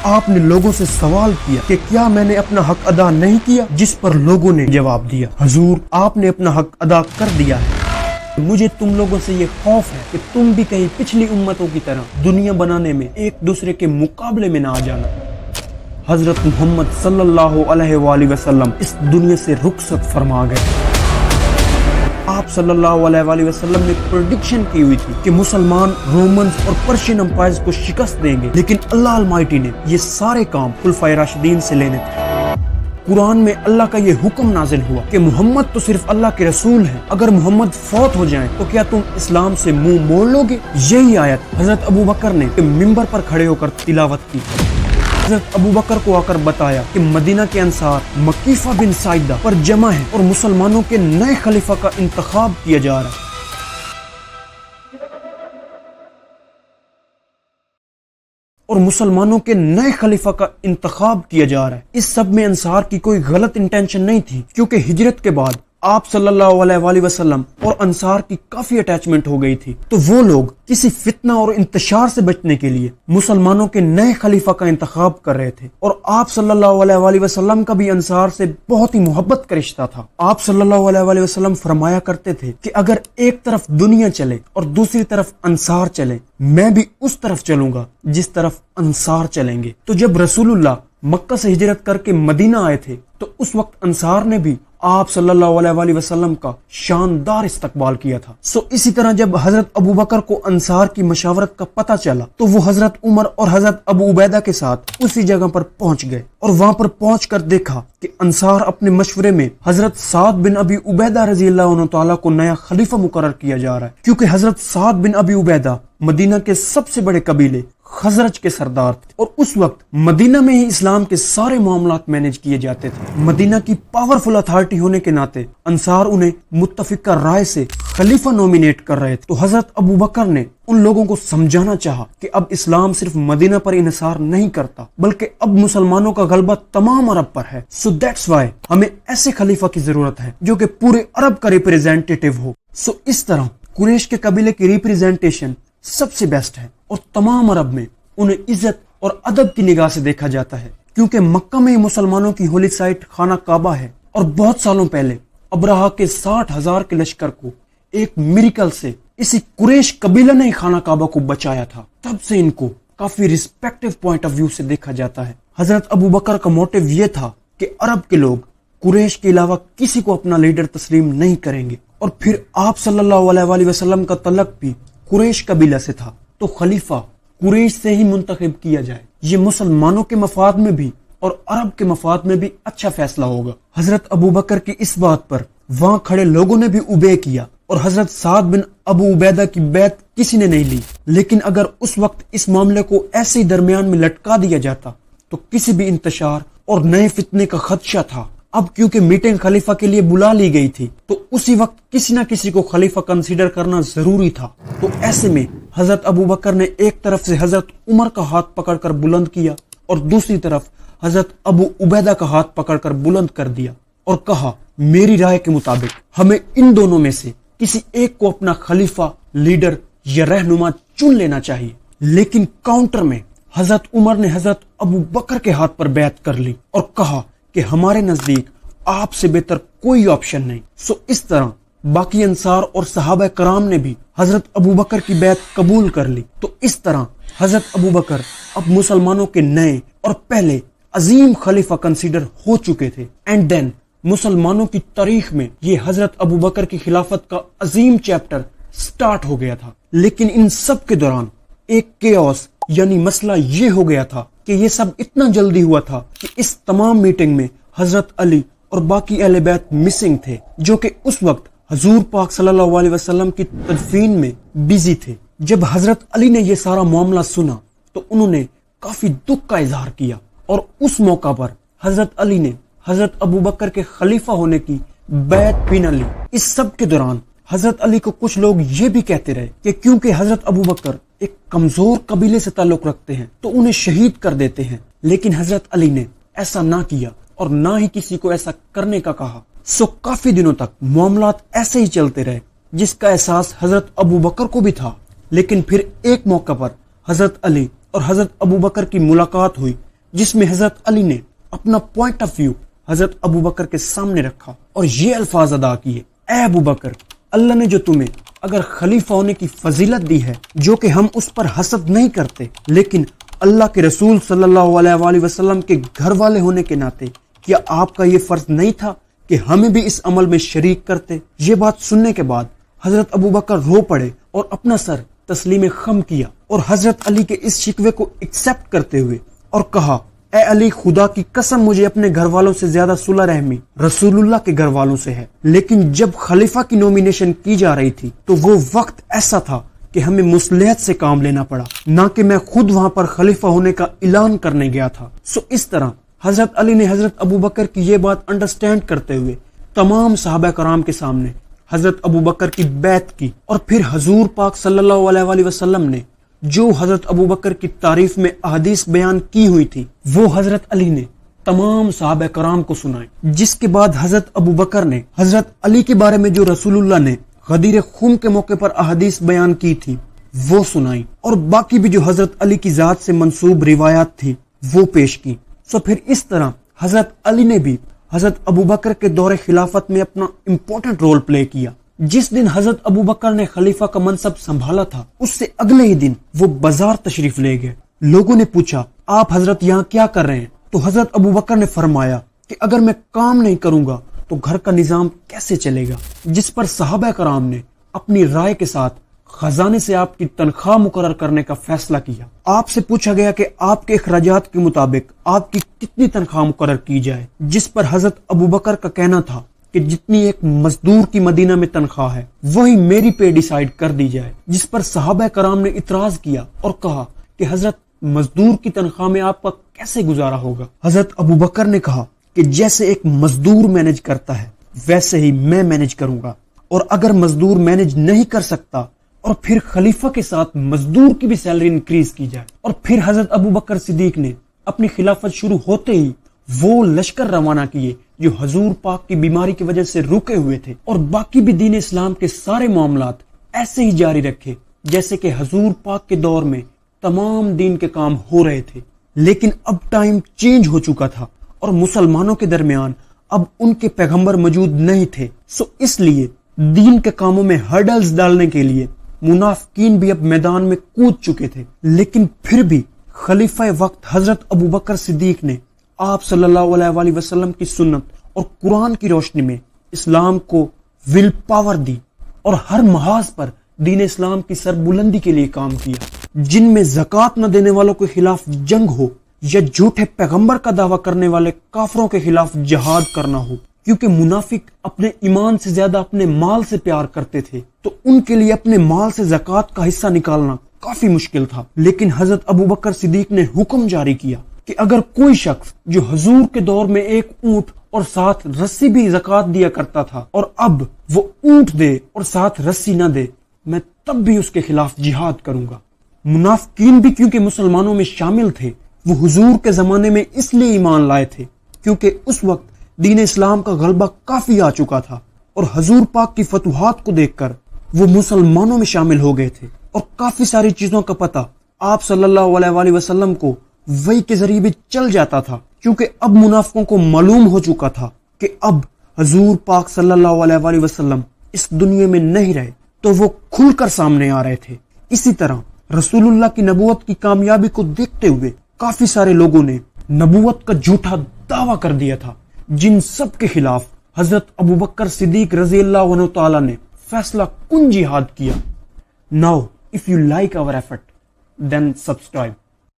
آپ نے لوگوں سے سوال کیا کہ کیا میں نے اپنا حق ادا نہیں کیا، جس پر لوگوں نے جواب دیا، حضور آپ نے اپنا حق ادا کر دیا ہے، مجھے تم لوگوں سے یہ خوف ہے کہ تم بھی کہیں پچھلی امتوں کی طرح دنیا بنانے میں ایک دوسرے کے مقابلے میں نہ آ جانا۔ حضرت محمد صلی اللہ علیہ وآلہ وسلم اس دنیا سے رخصت فرما گئے۔ آپ صلی اللہ علیہ وآلہ وسلم نے پریڈکشن کی ہوئی تھی کہ مسلمان رومنز اور پرشین امپائرز کو شکست دیں گے، لیکن اللہ المائٹی نے یہ سارے کام خلفائے راشدین سے لینے تھے۔ قرآن میں اللہ کا یہ حکم نازل ہوا کہ محمد تو صرف اللہ کے رسول ہیں، اگر محمد فوت ہو جائیں تو کیا تم اسلام سے منہ موڑ لو گے؟ یہی آیت حضرت ابو بکر نے ممبر پر کھڑے ہو کر تلاوت کی۔ حضرت ابو بکر کو آ کر بتایا کہ مدینہ کے انصار مکیفہ بن سائدہ پر جمع ہیں اور مسلمانوں کے نئے خلیفہ کا انتخاب کیا جا رہا ہے۔ اس سب میں انصار کی کوئی غلط انٹینشن نہیں تھی، کیونکہ ہجرت کے بعد آپ صلی اللہ علیہ وآلہ وسلم اور انصار کی کافی اٹیچمنٹ ہو گئی تھی، تو وہ لوگ کسی فتنہ اور انتشار سے بچنے کے لیے مسلمانوں کے نئے خلیفہ کا انتخاب کر رہے تھے۔ اور آپ صلی اللہ علیہ وآلہ وسلم کا بھی انصار سے بہت ہی محبت کا رشتہ تھا۔ آپ صلی اللہ علیہ وآلہ وسلم فرمایا کرتے تھے کہ اگر ایک طرف دنیا چلے اور دوسری طرف انصار چلے، میں بھی اس طرف چلوں گا جس طرف انصار چلیں گے۔ تو جب رسول اللہ مکہ سے ہجرت کر کے مدینہ آئے تھے تو اس وقت انصار نے بھی آپ صلی اللہ علیہ وآلہ وسلم کا شاندار استقبال کیا تھا۔ اسی طرح جب حضرت ابو بکر کو انصار کی مشاورت کا پتہ چلا تو وہ حضرت عمر اور حضرت ابو عبیدہ کے ساتھ اسی جگہ پر پہنچ گئے، اور وہاں پر پہنچ کر دیکھا کہ انصار اپنے مشورے میں حضرت سعد بن ابی عبیدہ رضی اللہ عنہ تعالیٰ کو نیا خلیفہ مقرر کیا جا رہا ہے، کیونکہ حضرت سعد بن ابی عبیدہ مدینہ کے سب سے بڑے قبیلے خزرج کے سردار تھے، اور اس وقت مدینہ میں ہی اسلام کے سارے معاملات مینج کیے جاتے تھے۔ مدینہ کی پاورفل اتھارٹی ہونے کے ناطے انصار انہیں متفقہ رائے سے خلیفہ نومینیٹ کر رہے تھے۔ تو حضرت ابو بکر نے ان لوگوں کو سمجھانا چاہا کہ اب اسلام صرف مدینہ پر انحصار نہیں کرتا، بلکہ اب مسلمانوں کا غلبہ تمام عرب پر ہے۔ سو دیٹس وائی ہمیں ایسے خلیفہ کی ضرورت ہے جو کہ پورے عرب کا ریپریزنٹیٹیو ہو۔ اس طرح قریش کے قبیلے کی ریپریزنٹیشن سب سے بیسٹ ہے، اور تمام عرب میں انہیں عزت اور ادب کی نگاہ سے دیکھا جاتا ہے، کیونکہ مکہ میں مسلمانوں کی ہولی سائٹ خانہ کعبہ ہے، اور بہت سالوں پہلے ابرہہ کے 60,000 کے لشکر کو ایک میریکل سے اسی قریش قبیلہ نے خانہ کعبہ کو بچایا تھا۔ تب سے ان کو کافی ریسپیکٹیو پوائنٹ آف ویو سے دیکھا جاتا ہے۔ حضرت ابو بکر کا موٹیو یہ تھا کہ عرب کے لوگ قریش کے علاوہ کسی کو اپنا لیڈر تسلیم نہیں کریں گے، اور پھر آپ صلی اللہ علیہ وآلہ وسلم کا تعلق بھی قریش قبیلہ سے تھا، تو خلیفہ قریش سے ہی منتخب کیا جائے، یہ مسلمانوں کے مفاد میں بھی اور عرب کے مفاد میں بھی اچھا فیصلہ ہوگا۔ حضرت ابو بکر کی اس بات پر وہاں کھڑے لوگوں نے بھی اوبے کیا، اور حضرت سعد بن ابو عبیدہ کی بیعت کسی نے نہیں لی، لیکن اگر اس وقت اس معاملے کو ایسے ہی درمیان میں لٹکا دیا جاتا تو کسی بھی انتشار اور نئے فتنے کا خدشہ تھا۔ اب کیونکہ میٹنگ خلیفہ کے لیے بلا لی گئی تھی تو اسی وقت کسی نہ کسی کو خلیفہ کنسیڈر کرنا ضروری تھا، تو ایسے میں حضرت ابو بکر نے ایک طرف سے حضرت عمر کا ہاتھ پکڑ کر بلند کیا اور دوسری طرف حضرت ابو عبیدہ کا ہاتھ پکڑ کر بلند کر دیا، اور کہا میری رائے کے مطابق ہمیں ان دونوں میں سے کسی ایک کو اپنا خلیفہ، لیڈر یا رہنما چن لینا چاہیے۔ لیکن کاؤنٹر میں حضرت عمر نے حضرت ابو بکر کے ہاتھ پر بیعت کر لی اور کہا کہ ہمارے نزدیک آپ سے بہتر کوئی آپشن نہیں۔ اس طرح باقی انصار اور صحابہ کرام نے بھی حضرت ابو بکر کی بیعت قبول کر لی۔ تو اس طرح حضرت ابو بکر اب مسلمانوں کے نئے اور پہلے عظیم خلیفہ کنسیڈر ہو چکے تھے۔ اینڈ دین مسلمانوں کی تاریخ میں یہ حضرت ابو بکر کی خلافت کا عظیم چیپٹر سٹارٹ ہو گیا تھا۔ لیکن ان سب کے دوران ایک کیوس یعنی مسئلہ یہ ہو گیا تھا کہ یہ سب اتنا جلدی ہوا تھا کہ اس تمام میٹنگ میں حضرت علی اور باقی اہل بیت مسنگ تھے، جو کہ اس وقت حضور پاک صلی اللہ علیہ وسلم کی تدفین میں بیزی تھے۔ جب حضرت علی نے یہ سارا معاملہ سنا تو انہوں نے کافی دکھ کا اظہار کیا، اور اس موقع پر حضرت علی نے حضرت ابو بکر کے خلیفہ ہونے کی بیعت بھی نہ لی۔ اس سب کے دوران حضرت علی کو کچھ لوگ یہ بھی کہتے رہے کہ کیونکہ حضرت ابو بکر ایک کمزور قبیلے سے تعلق رکھتے ہیں تو انہیں شہید کر دیتے ہیں، لیکن حضرت علی نے ایسا نہ کیا اور نہ ہی کسی کو ایسا کرنے کا کہا۔ کافی دنوں تک معاملات ایسے ہی چلتے رہے، جس کا احساس حضرت ابو بکر کو بھی تھا۔ لیکن پھر ایک موقع پر حضرت علی اور حضرت ابو بکر کی ملاقات ہوئی، جس میں حضرت علی نے اپنا پوائنٹ آف ویو حضرت ابو بکر کے سامنے رکھا اور یہ الفاظ ادا کیے: اے ابو بکر، اللہ نے جو تمہیں اگر خلیفہ ہونے کی فضیلت دی ہے، جو کہ ہم اس پر حسد نہیں کرتے، لیکن اللہ کے رسول صلی اللہ علیہ وآلہ وسلم کے گھر والے ہونے کے ناطے کیا آپ کا یہ فرض نہیں تھا کہ ہمیں بھی اس عمل میں شریک کرتے؟ یہ بات سننے کے بعد حضرت ابو بکر رو پڑے اور اپنا سر تسلیم خم کیا اور حضرت علی کے اس شکوے کو ایکسپٹ کرتے ہوئے اور کہا: اے علی، خدا کی قسم مجھے اپنے گھر والوں سے زیادہ صلح رحمی رسول اللہ کے گھر والوں سے ہے، لیکن جب خلیفہ کی نومینیشن کی جا رہی تھی تو وہ وقت ایسا تھا کہ ہمیں مصلحت سے کام لینا پڑا، نہ کہ میں خود وہاں پر خلیفہ ہونے کا اعلان کرنے گیا تھا۔ اس طرح حضرت علی نے حضرت ابو بکر کی یہ بات انڈرسٹینڈ کرتے ہوئے تمام صحابہ کرام کے سامنے حضرت ابو بکر کی بیعت کی، اور پھر حضور پاک صلی اللہ علیہ وآلہ وسلم نے جو حضرت ابو بکر کی تعریف میں احادیث بیان کی ہوئی تھی وہ حضرت علی نے تمام صحابہ کرام کو سنائے، جس کے بعد حضرت ابو بکر نے حضرت علی کے بارے میں جو رسول اللہ نے غدیر خون کے موقع پر احادیث بیان کی تھی وہ سنائی، اور باقی بھی جو حضرت علی کی ذات سے منسوب روایات تھی وہ پیش کی۔ پھر اس طرح حضرت علی نے بھی حضرت ابو بکر کے دور خلافت میں اپنا امپورٹنٹ رول پلے کیا۔ جس دن حضرت ابو بکر نے خلیفہ کا منصب سنبھالا تھا، اس سے اگلے ہی دن وہ بازار تشریف لے گئے۔ لوگوں نے پوچھا: آپ حضرت یہاں کیا کر رہے ہیں؟ تو حضرت ابو بکر نے فرمایا کہ اگر میں کام نہیں کروں گا تو گھر کا نظام کیسے چلے گا؟ جس پر صحابہ کرام نے اپنی رائے کے ساتھ خزانے سے آپ کی تنخواہ مقرر کرنے کا فیصلہ کیا۔ آپ سے پوچھا گیا کہ آپ کے اخراجات کے مطابق آپ کی کتنی تنخواہ مقرر کی جائے، جس پر حضرت ابو بکر کا کہنا تھا کہ جتنی ایک مزدور کی مدینہ میں تنخواہ ہے وہی میری پہ ڈیسائیڈ کر دی جائے، جس پر صحابہ کرام نے اعتراض کیا اور کہا کہ حضرت مزدور کی تنخواہ میں آپ کا کیسے گزارا ہوگا؟ حضرت ابو بکر نے کہا کہ جیسے ایک مزدور مینج کرتا ہے ویسے ہی میں مینج کروں گا، اور اگر مزدور مینج نہیں کر سکتا اور پھر خلیفہ کے ساتھ مزدور کی بھی سیلری انکریز کی جائے۔ اور پھر حضرت ابو بکر صدیق نے اپنی خلافت شروع ہوتے ہی وہ لشکر روانہ کیے جو حضور پاک کی بیماری کی وجہ سے رکے ہوئے تھے، اور باقی بھی دین اسلام کے سارے معاملات ایسے ہی جاری رکھے جیسے کہ حضور پاک کے دور میں تمام دین کے کام ہو رہے تھے۔ لیکن اب ٹائم چینج ہو چکا تھا اور مسلمانوں کے درمیان اب ان کے پیغمبر موجود نہیں تھے، اس لیے دین کے کاموں میں ہرڈلز ڈالنے کے لیے منافقین بھی اب میدان میں کود چکے تھے۔ لیکن پھر بھی خلیفہ وقت حضرت ابو بکر صدیق نے آپ صلی اللہ علیہ وآلہ وسلم کی سنت اور قرآن کی روشنی میں اسلام کو ول پاور دی اور ہر محاذ پر دین اسلام کی سربلندی کے لیے کام کیا، جن میں زکوٰۃ نہ دینے والوں کے خلاف جنگ ہو یا جھوٹے پیغمبر کا دعویٰ کرنے والے کافروں کے خلاف جہاد کرنا ہو، کیونکہ منافق اپنے ایمان سے زیادہ اپنے مال سے پیار کرتے تھے، تو ان کے لیے اپنے مال سے زکوٰۃ کا حصہ نکالنا کافی مشکل تھا۔ لیکن حضرت ابو بکر صدیق نے حکم جاری کیا کہ اگر کوئی شخص جو حضور کے دور میں ایک اونٹ اور ساتھ رسی بھی زکوٰۃ دیا کرتا تھا اور اب وہ اونٹ دے اور ساتھ رسی نہ دے، میں تب بھی اس کے خلاف جہاد کروں گا۔ منافقین بھی کیونکہ مسلمانوں میں شامل تھے، وہ حضور کے زمانے میں اس لیے ایمان لائے تھے کیونکہ اس وقت دین اسلام کا غلبہ کافی آ چکا تھا، اور حضور پاک کی فتوحات کو دیکھ کر وہ مسلمانوں میں شامل ہو گئے تھے، اور کافی ساری چیزوں کا پتہ آپ صلی اللہ علیہ وآلہ وسلم کو وحی کے ذریعے بھی چل جاتا تھا، کیونکہ اب منافقوں کو معلوم ہو چکا تھا کہ اب حضور پاک صلی اللہ علیہ وآلہ وسلم اس دنیا میں نہیں رہے، تو وہ کھل کر سامنے آ رہے تھے۔ اسی طرح رسول اللہ کی نبوت کی کامیابی کو دیکھتے ہوئے کافی سارے لوگوں نے نبوت کا جھوٹا دعویٰ کر دیا تھا، جن سب کے خلاف حضرت ابو بکر صدیق رضی اللہ عنہ تعالیٰ نے فیصلہ کن جہاد کیا۔ Now, if you like our effort, then subscribe.